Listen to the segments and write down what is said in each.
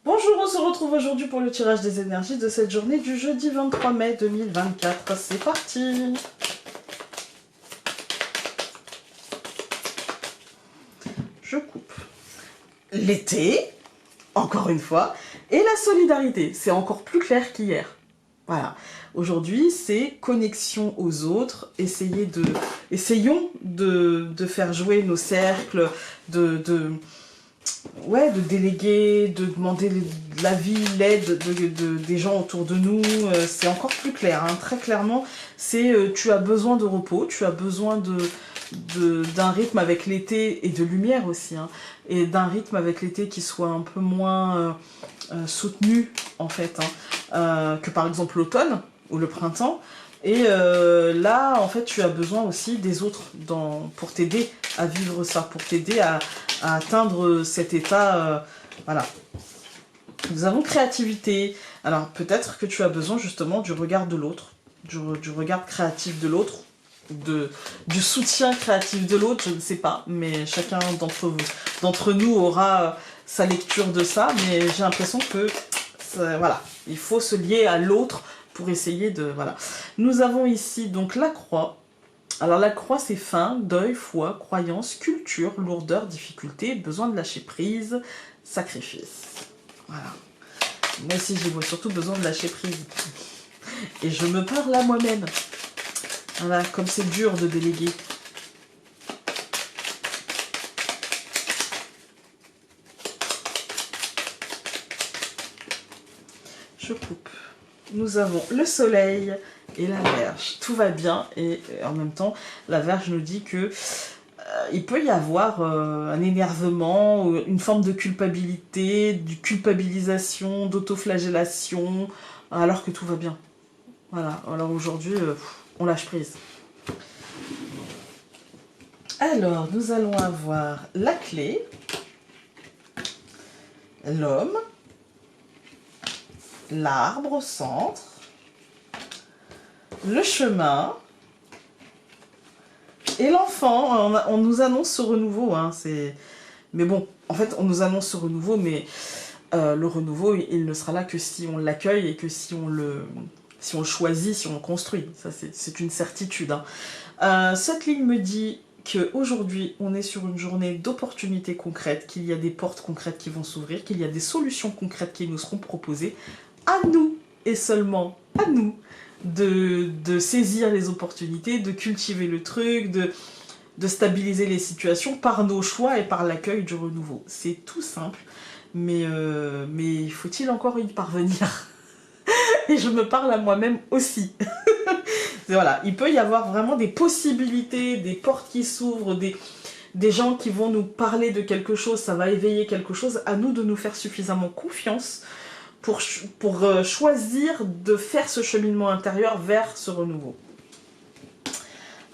Bonjour, on se retrouve aujourd'hui pour le tirage des énergies de cette journée du jeudi 23 mai 2024. C'est parti! Je coupe. L'été, encore une fois, et la solidarité. C'est encore plus clair qu'hier. Voilà. Aujourd'hui, c'est connexion aux autres. Essayons de faire jouer nos cercles, ouais, de déléguer, de demander l'avis, l'aide des gens autour de nous. C'est encore plus clair, hein. Très clairement, c'est tu as besoin de repos, tu as besoin d'un rythme avec l'été et de lumière aussi, hein, et d'un rythme avec l'été qui soit un peu moins soutenu en fait, hein, que par exemple l'automne ou le printemps. Et là, en fait, tu as besoin aussi des autres pour t'aider à vivre ça, pour t'aider à atteindre cet état. Voilà. Nous avons créativité. Alors, peut-être que tu as besoin justement du regard de l'autre, du regard créatif de l'autre, du soutien créatif de l'autre, je ne sais pas, mais chacun d'entre nous aura sa lecture de ça, mais j'ai l'impression que, voilà, il faut se lier à l'autre pour essayer de... Voilà. Nous avons ici donc la croix. Alors la croix, c'est faim, deuil, foi, croyance, culture, lourdeur, difficulté, besoin de lâcher prise, sacrifice. Voilà. Moi aussi, j'ai surtout besoin de lâcher prise. Et je me parle à moi-même. Voilà, comme c'est dur de déléguer. Je coupe. Nous avons le soleil et la Vierge. Tout va bien et en même temps, la Vierge nous dit que il peut y avoir un énervement, une forme de culpabilité, de culpabilisation, d'autoflagellation, alors que tout va bien. Voilà, alors aujourd'hui, on lâche prise. Alors, nous allons avoir la clé, l'homme, l'arbre au centre, le chemin et l'enfant. On nous annonce ce renouveau, hein, mais bon, en fait, on nous annonce ce renouveau, mais le renouveau, il ne sera là que si on l'accueille et que si on le choisit, si on le construit. Ça, c'est une certitude, hein. Cette ligne me dit qu'aujourd'hui, on est sur une journée d'opportunités concrètes, qu'il y a des portes concrètes qui vont s'ouvrir, qu'il y a des solutions concrètes qui nous seront proposées. À nous, et seulement à nous, de saisir les opportunités, de cultiver le truc, de stabiliser les situations par nos choix et par l'accueil du renouveau. C'est tout simple, mais faut-il encore y parvenir? Et je me parle à moi-même aussi. Voilà, il peut y avoir vraiment des possibilités, des portes qui s'ouvrent, des gens qui vont nous parler de quelque chose, ça va éveiller quelque chose. À nous de nous faire suffisamment confiance pour choisir de faire ce cheminement intérieur vers ce renouveau.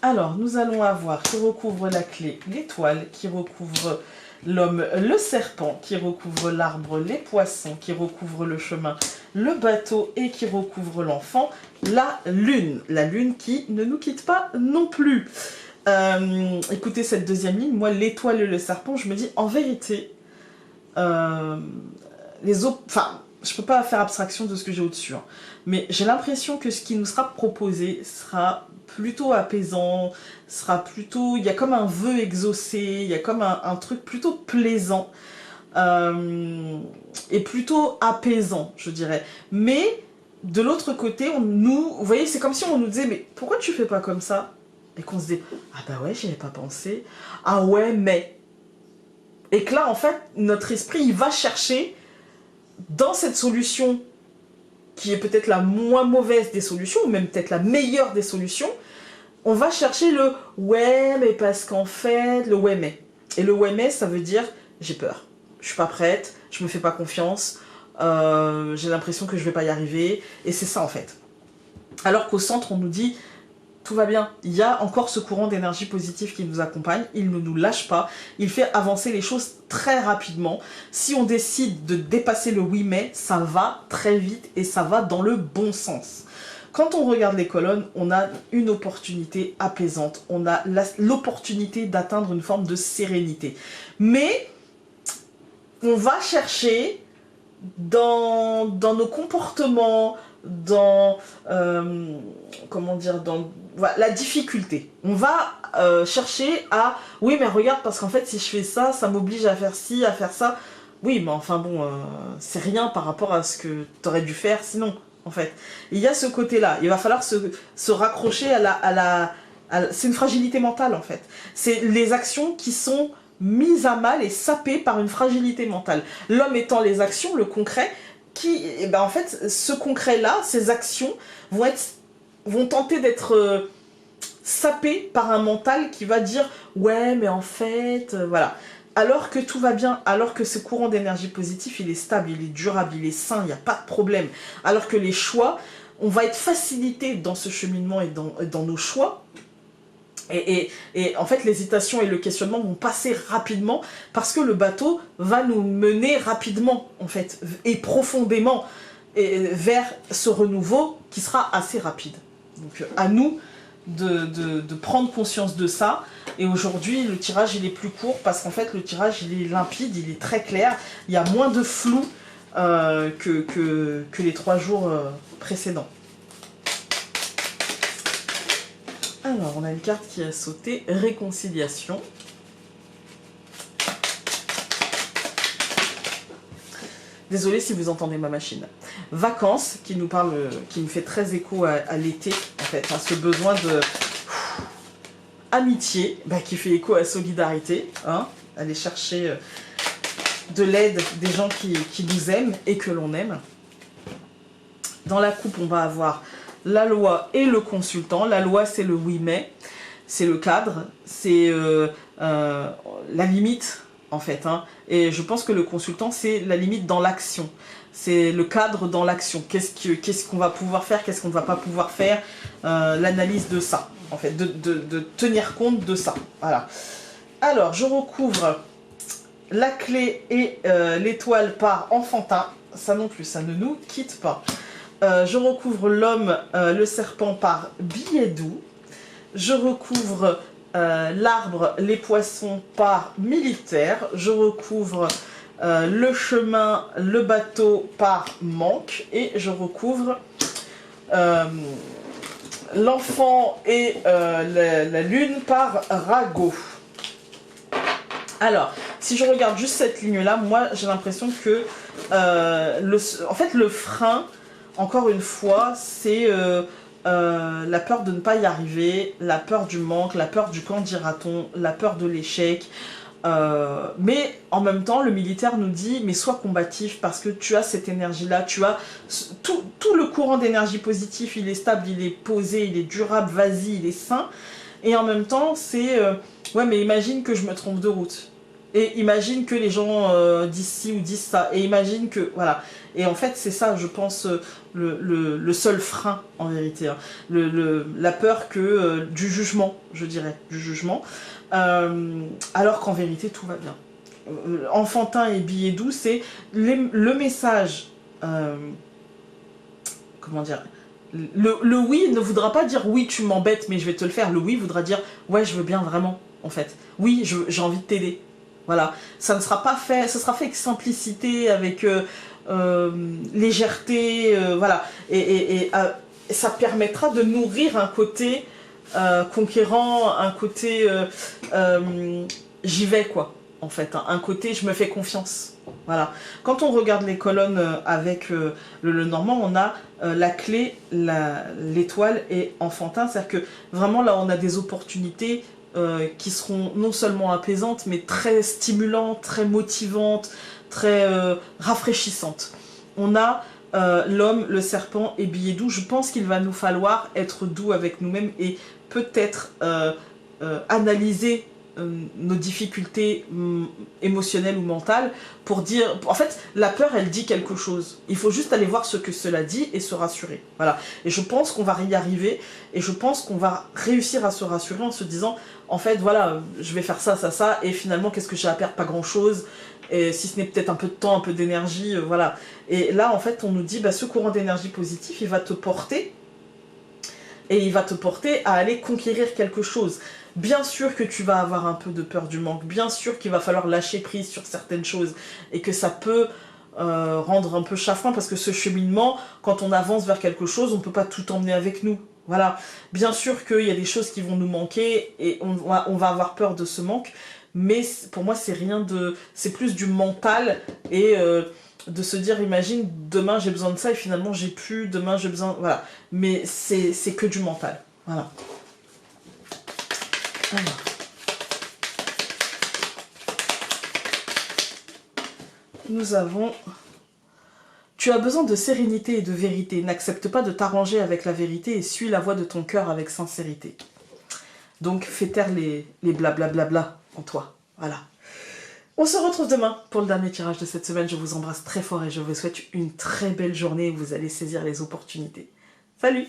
Alors, nous allons avoir qui recouvre la clé, l'étoile, qui recouvre l'homme, le serpent, qui recouvre l'arbre, les poissons, qui recouvre le chemin, le bateau et qui recouvre l'enfant, la lune qui ne nous quitte pas non plus. Écoutez cette deuxième ligne, moi l'étoile et le serpent, je me dis en vérité, je peux pas faire abstraction de ce que j'ai au-dessus, hein, mais j'ai l'impression que ce qui nous sera proposé sera plutôt apaisant, il y a comme un vœu exaucé, il y a comme un truc plutôt plaisant, et plutôt apaisant, je dirais. Mais de l'autre côté, vous voyez, c'est comme si on nous disait, mais pourquoi tu fais pas comme ça? Et qu'on se dit, ah bah ouais, j'y avais pas pensé. Ah ouais, mais... Et que là, en fait, notre esprit, il va chercher dans cette solution qui est peut-être la moins mauvaise des solutions, ou même peut-être la meilleure des solutions, on va chercher le « ouais, mais parce qu'en fait, le ouais, mais ». Et le ouais, mais, ça veut dire « j'ai peur, je suis pas prête, je me fais pas confiance, j'ai l'impression que je vais pas y arriver ». Et c'est ça, en fait. Alors qu'au centre, on nous dit « tout va bien, il y a encore ce courant d'énergie positive qui nous accompagne, il ne nous lâche pas, il fait avancer les choses très rapidement. Si on décide de dépasser le oui mais, ça va très vite et ça va dans le bon sens. Quand on regarde les colonnes, on a une opportunité apaisante, on a l'opportunité d'atteindre une forme de sérénité. Mais on va chercher dans nos comportements, dans, comment dire, dans voilà, la difficulté. On va chercher à, oui mais regarde, parce qu'en fait si je fais ça, ça m'oblige à faire ci, à faire ça. Oui mais enfin bon, c'est rien par rapport à ce que tu aurais dû faire sinon, en fait. Il y a ce côté-là, il va falloir se raccrocher c'est une fragilité mentale en fait. C'est les actions qui sont mise à mal et sapée par une fragilité mentale. L'homme étant les actions, le concret, et ben en fait, ce concret-là, ces actions vont tenter d'être sapées par un mental qui va dire ouais, mais en fait, voilà. Alors que tout va bien, alors que ce courant d'énergie positif, il est stable, il est durable, il est sain, il n'y a pas de problème. Alors que les choix, on va être facilité dans ce cheminement et dans nos choix. Et en fait, l'hésitation et le questionnement vont passer rapidement parce que le bateau va nous mener rapidement, en fait, et profondément vers ce renouveau qui sera assez rapide. Donc, à nous de prendre conscience de ça. Et aujourd'hui, le tirage, il est plus court parce qu'en fait, le tirage, il est limpide, il est très clair. Il y a moins de flou que les 3 jours précédents. Alors, on a une carte qui a sauté, réconciliation. Désolée si vous entendez ma machine. Vacances, qui nous fait très écho à l'été, en fait, à ce besoin de amitié, qui fait écho à solidarité, hein, aller chercher de l'aide des gens qui nous aiment et que l'on aime. Dans la coupe, on va avoir la loi et le consultant. La loi, c'est le oui mais, c'est le cadre, c'est la limite en fait. Hein. Et je pense que le consultant, c'est la limite dans l'action. C'est le cadre dans l'action. Qu'est-ce qu'on va pouvoir faire, qu'est-ce qu'on ne va pas pouvoir faire, l'analyse de ça, en fait, de tenir compte de ça. Voilà. Alors, je recouvre la clé et l'étoile par enfantin. Ça non plus, ça ne nous quitte pas. Je recouvre l'homme, le serpent par billet doux. Je recouvre l'arbre, les poissons par militaire. Je recouvre le chemin, le bateau par manque. Et je recouvre l'enfant et la lune par ragot. Alors, si je regarde juste cette ligne-là, moi j'ai l'impression que en fait le frein, encore une fois, c'est la peur de ne pas y arriver, la peur du manque, la peur du quand dira-t-on, la peur de l'échec. Mais en même temps, le militaire nous dit, mais sois combatif parce que tu as cette énergie-là, tu as tout le courant d'énergie positif, il est stable, il est posé, il est durable, vas-y, il est sain. Et en même temps, c'est, ouais mais imagine que je me trompe de route. Et imagine que les gens disent ci ou disent ça. Et imagine que, voilà. Et en fait, c'est ça, je pense, le seul frein, en vérité. Hein. La peur du jugement, je dirais, du jugement. Alors qu'en vérité, tout va bien. Enfantin et billet doux, c'est le message... comment dire, le oui ne voudra pas dire oui tu m'embêtes mais je vais te le faire. Le oui voudra dire ouais je veux bien vraiment en fait. Oui j'ai envie de t'aider. Voilà. Ça ne sera pas fait, ça sera fait avec simplicité, avec légèreté, voilà. Et ça permettra de nourrir un côté conquérant, un côté j'y vais quoi. En fait, hein. Un côté je me fais confiance. Voilà. Quand on regarde les colonnes avec le normand, on a la clé, l'étoile et enfantin. C'est-à-dire que vraiment là, on a des opportunités qui seront non seulement apaisantes, mais très stimulantes, très motivantes, très rafraîchissantes. On a l'homme, le serpent et billet doux. Je pense qu'il va nous falloir être doux avec nous-mêmes et peut-être analyser nos difficultés émotionnelles ou mentales pour dire... En fait, la peur, elle dit quelque chose. Il faut juste aller voir ce que cela dit et se rassurer. Voilà. Et je pense qu'on va y arriver et je pense qu'on va réussir à se rassurer en se disant, en fait, voilà, je vais faire ça, ça, ça, et finalement, qu'est-ce que j'ai à perdre? Pas grand-chose. Et si ce n'est peut-être un peu de temps, un peu d'énergie, voilà. Et là, en fait, on nous dit, bah, ce courant d'énergie positif, il va te porter et il va te porter à aller conquérir quelque chose. Bien sûr que tu vas avoir un peu de peur du manque, bien sûr qu'il va falloir lâcher prise sur certaines choses et que ça peut rendre un peu chafouin, parce que ce cheminement, quand on avance vers quelque chose, on peut pas tout emmener avec nous. Voilà. Bien sûr qu'il y a des choses qui vont nous manquer et on va avoir peur de ce manque, mais pour moi, c'est rien de... C'est plus du mental et de se dire, imagine, demain j'ai besoin de ça et finalement j'ai plus, demain j'ai besoin... Voilà. Mais c'est que du mental. Voilà. Alors. Nous avons... Tu as besoin de sérénité et de vérité. N'accepte pas de t'arranger avec la vérité et suis la voie de ton cœur avec sincérité. Donc, fais taire les blablabla en toi. Voilà. On se retrouve demain pour le dernier tirage de cette semaine. Je vous embrasse très fort et je vous souhaite une très belle journée où vous allez saisir les opportunités. Salut!